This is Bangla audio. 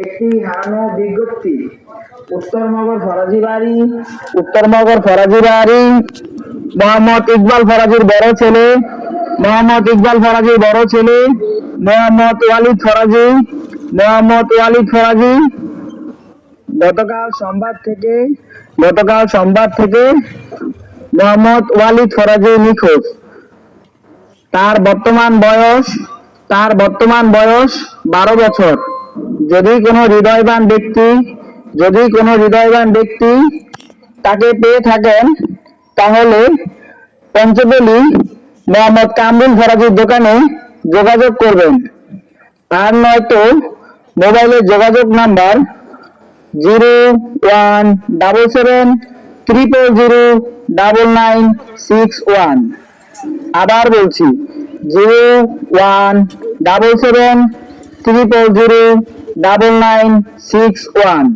একটি হারানো বিজ্ঞপ্তি। উত্তরনগর ফরাজি বাড়ি মোহাম্মদ ইকবাল ফরাজির বড় ছেলে মোহাম্মদ ওয়ালিদ ফরাজি গতকাল সোমবার থেকে মোহাম্মদ ওয়ালিদ ফরাজি নিখোঁজ। তার বর্তমান বয়স 12 বছর। যদি কোনো হৃদয়বান ব্যক্তি তাকে পেয়ে থাকেন তাহলে পঞ্চপল্লী মোহাম্মদ কামরুল ফরাজির দোকানে যোগাযোগ করবেন, আর নয়তো মোবাইলের যোগাযোগ নাম্বার 0177009961। আবার বলছি 0177009961।